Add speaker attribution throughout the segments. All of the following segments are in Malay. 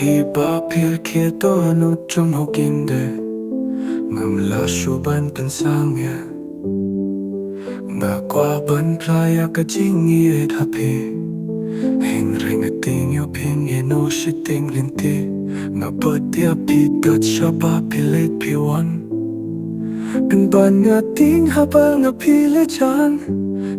Speaker 1: hiba pil kieto anu chung hokinde ngam la shuban pensangya nga kwa ban playa ka jingi et happy hing ring a ting yo ping ye no shitting linti nga patia pi gat shaba pilet piwan kan ban nga ting habal nga pile chan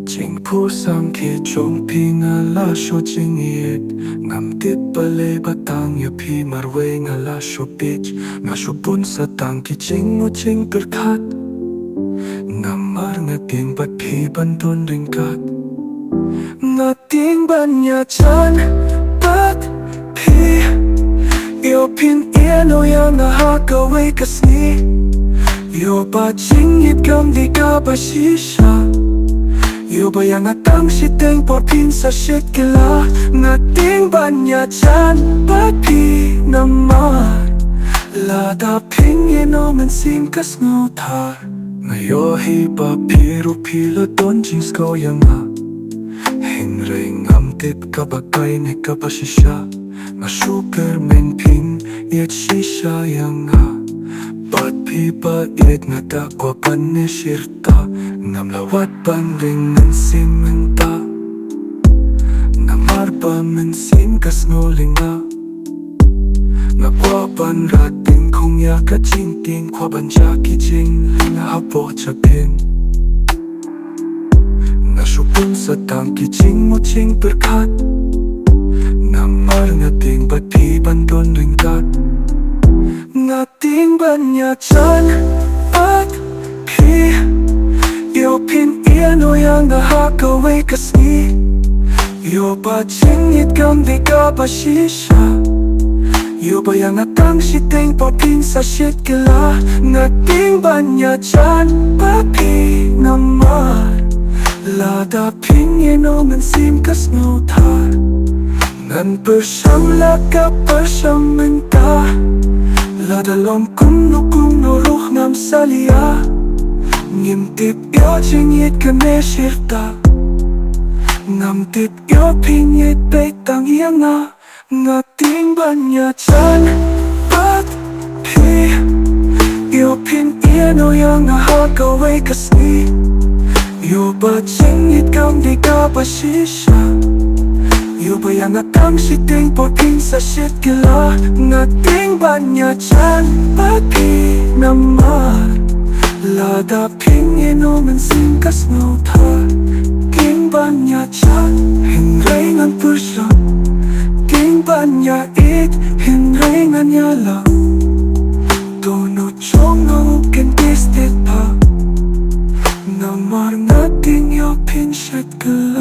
Speaker 1: ching pu sang ke chong pi nga la shu jingi et ngam tip pale batang yo pi marwe nga la shu bitch nga shu pun sa tang ki ching mo ching perkat ngamar nga ting bat pi bandun ringkat nga ting ban nya chan bat pi yo pin iano yang nga haka wei kasni yo ba ching hit gam di ka ba shisha yo ba yang nga tang shiteng por pin sa shit kila nga ting ban nya chan bat pi namar la da ping iano man sim kas ngutar ngayo hiba piru pilo don jings ko yang nga hinring am tip kabagay ne kabashisha nga sugar men ping yet shisha yang nga bat pipa yet nga dakwa pan ne shirta ngam lawat pan ring ng simenta ngamar pa men sim kas ngolinga nga kwa pan rating kung ya ka ching ting kwa ban cha ki ching nga hapo cha ping nga shupun sa tang ki ching mo ching perkat ngamar nga ting bat pi bandon ringkat nga ting ban nya chan bat pi yo pin iano yang nga haka wei kasni yo ba ching it gam di ka ba shisha yo ba yang nga tang shiteng po pin sa shit kila nga ting ban nya chan bat pi namar la da pin iano man sim kas ngutar ngan bersam la ka bersam menta la dalam kuno ruh ngam salia ngim tip yo ching yit ka ne shirta ngam tip yo pin yit betang yang nga ting ban nya chan bat pi yo pin iano yang nga haka wei kasni yo ba ching yit gam di ka ba shisha yo ba yang nga tang shiteng po pin sa shit kila nga ting ban nya chan bat pi namar la da ping ino man sim kas ngutar king ban nya chan hing ray ngan pusha king ban nya it hing ray ngan nya la dono chong ngau ken pistit pa namar nga ting yo pin shit kila